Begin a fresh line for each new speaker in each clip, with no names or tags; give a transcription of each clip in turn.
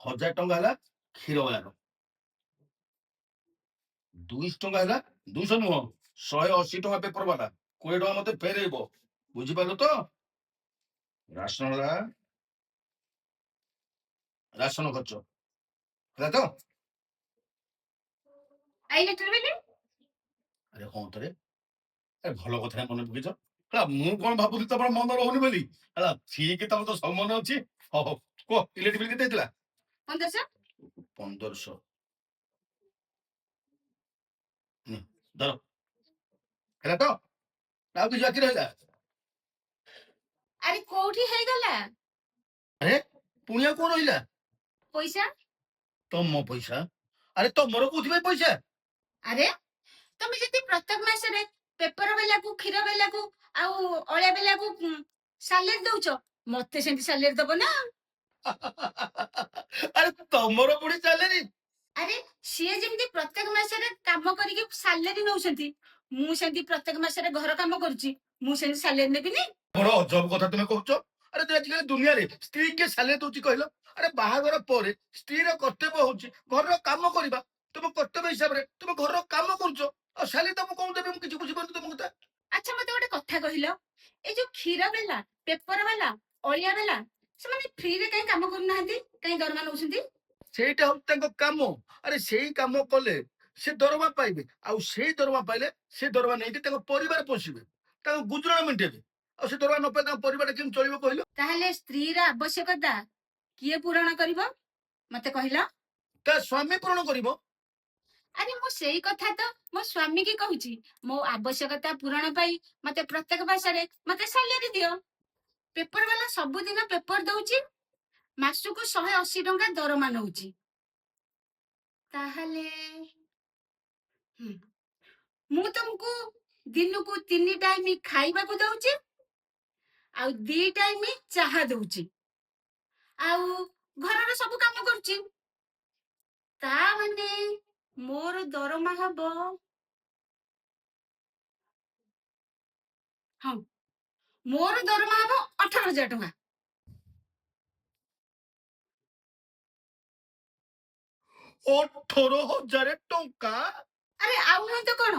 1000 ଟଙ୍କା ହେଲା କ୍ଷୀରବାଲାର, 200 ଟଙ୍କା ହେଲା, 200 ନୁହଁ 180 ଟଙ୍କା ପେପର ବାଲା, 20 ଟଙ୍କା ମତେ ଫେରେଇବ, ବୁଝିପାରିଲ ତ? ରାସନ ହେଲା, ରାସନ ଖର୍ଚ୍ଚ ହେଲା ତ? ଆରେ ହଁ ତରେ, ଭଲ କଥା ମନେ ପକେଇଛ ହେଲା। ମୁଁ କଣ ଭାବୁଥିଲି ତମର ମନ ରହୁନି ବୋଲି ହେଲା, ଠିକ ତମର ତ ସବୁ ମନେ ଅଛି। ହଉ ହଉ କୁହ, ଇଲେକ୍ଟ୍ରିକ ବିଲ୍ କେତେ ହେଇଥିଲା? 1500। ଧର ହେଲା ତ, ଆଉ କିଛି ବାକି ରହିଲା?
ଆରେ କୋଉଠି ହେଇଗଲା?
ଆରେ ପୁଣି ଆଉ କଣ ରହିଲା?
ପଇସା।
ତମ ପଇସା? ଆରେ ତମର କୋଉଥିପାଇଁ ପଇସା?
ଆରେ ତମେ ଯଦି ପ୍ରତ୍ୟେକ ମାସରେ ପେପର ବେଲାକୁ, କ୍ଷୀର ବେଲାକୁ ଆଉ ଅଳିଆ ବେଲାକୁ ସାଲେରି ଦଉଛ, ମତେ ସେମିତି ସାଲେରି ଦବ ନା।
ଆରେ ତମର ପୁଣି ସାଲେରି?
ଆରେ ସିଏ ଯେମିତି ପ୍ରତ୍ୟେକ ମାସରେ କାମ କରିକି ସାଲେରି ନଉଛନ୍ତି, ମୁଁ ସେମିତି ପ୍ରତ୍ୟେକ ମାସରେ ଘର କାମ କରୁଛି, ମୁଁ ସେମିତି ସାଲେରି ନେବିନି?
ବଡ ଅଜବ କଥା ତୁମେ କହୁଛ। ଆରେ ଆଜିକାଲି ଦୁନିଆରେ ସ୍ତ୍ରୀ କିଏ ସାଲେରି ଦଉଛି କହିଲ? ଆରେ ବାହାଘର ପରେ ସ୍ତ୍ରୀର କର୍ତ୍ତବ୍ୟ ହଉଛି ଘରର କାମ କରିବା। ତୁମ କର୍ତ୍ତବ୍ୟ ହିସାବରେ ତୁମ ଘରର କାମ କରୁଛ, ଆଉ ସାଲେରି ତମକୁ କଣ ଦେବେ? ମୁଁ କିଛି ବୁଝିପାରୁନି ତମ କଥା।
ଆଚ୍ଛା ମତେ ଗୋଟେ କଥା କହିଲ, ଏଇ ଯୋଉ କ୍ଷୀର ବେଲା, ପେପର ବେଲା, ଅଳିଆ ବେଲା, ସେମାନେ ଫ୍ରିରେ କାହିଁ କାମ କରୁନାହାନ୍ତି? କାହିଁ ଦରମା ନଉଛନ୍ତି?
ସେଇଟା ହଉଛି ତାଙ୍କ କାମ। ଆରେ ସେଇ କାମ କଲେ ସେ ଦରମା ପାଇବେ, ଆଉ ସେଇ ଦରମା ପାଇଲେ ସେ ଦରମା ନେଇକି ତାଙ୍କ ପରିବାର ପୋଷିବେ, ତାଙ୍କ ଗୁଜୁରାଣ ମେଣ୍ଟେଇବେ। ଆଉ ସେ ଦରମା ନ ପାଇ ତାଙ୍କ ପରିବାରଟା କେମିତି ଚଳିବ କହିଲ?
ତାହେଲେ ସ୍ତ୍ରୀର ଆବଶ୍ୟକତା କିଏ ପୂରଣ କରିବ ମତେ କହିଲ?
ତା ସ୍ୱାମୀ ପୂରଣ କରିବ।
ଆରେ ମୁଁ ସେଇ କଥା ତ ମୋ ସ୍ୱାମୀ କି କହୁଛି, ମୋ ଆବଶ୍ୟକତା ପୂରଣ ପାଇଁ ମତେ ପ୍ରତ୍ୟେକ ମାସରେ ମତେ ସାଲେରି ଦିଅ। ପେପର ବାଲା ସବୁଦିନ ପେପର ଦଉଛି, ମାସକୁ 180 ଟଙ୍କା ଦରମା ନଉଛି। ତାହେଲେ ମୁଁ ତମକୁ ଦିନକୁ 3 ଟାଇମ ଖାଇବାକୁ ଦଉଛି, ଆଉ 2 ଟାଇମ ଚାହା ଦଉଛି, ଆଉ ଘରର ସବୁ କାମ କରୁଛି। ତା ମାନେ ମୋର ଦରମା ହବ, ହଁ ମୋର ଦରମା ହବ 18,000 ଟଙ୍କା।
18,000 ଟଙ୍କା?
ଆରେ ଆଉ ନୁହେଁ ତ କଣ?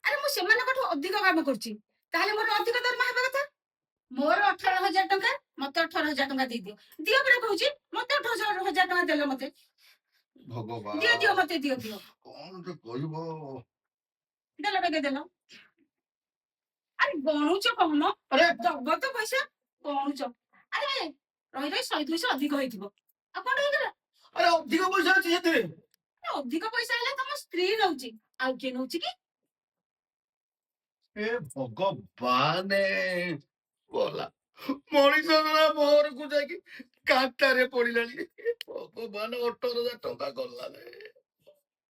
ଆରେ ମୁଁ ସେମାନଙ୍କଠୁ ଅଧିକ କାମ କରୁଛି, ତାହେଲେ ମୋର ଅଧିକ ଦରମା ହେବା କଥା। ମୋର 18,000 ଟଙ୍କା, ମତେ 18,000 ଟଙ୍କା ଦେଇଦିଅ। ଦିଅ ପରା କହୁଛି, ମତେ 18,000 ଟଙ୍କା ଦେଲ ମତେ।
ଭଗବାନ,
ଦିଅ ଦିଅ ମତେ ଦିଅ ଦିଅ।
କଣ ଯେ କହିବ?
ଦେଲ ବେগে ଦେଲ। ଆରେ ଗଣୁଛ କଣ?
ଆରେ
ଦବ ତ ପଇସା, ଗଣୁଛ। ଆରେ ରହି ରହି 100-200 ଅଧିକ ହେଇଥିବ, ଆଉ କଣ ହେଇଗଲା?
ଆରେ ଅଧିକ ପଇସା ଅଛି ସେଥିରେ।
ଅଧିକ ପଇସା ହେଲେ ତମ ସ୍ତ୍ରୀ ନଉଛି, ଆଉ କିଏ ନଉଛି କି?
ଏ ଭଗବାନ, ଗଲା ମଣିଷ ଘରକୁ ଯାଇକି କାନ୍ତାରେ ପଡିଲାଣି। ଭଗବାନ, 18,000 ଟଙ୍କା ଗଲା।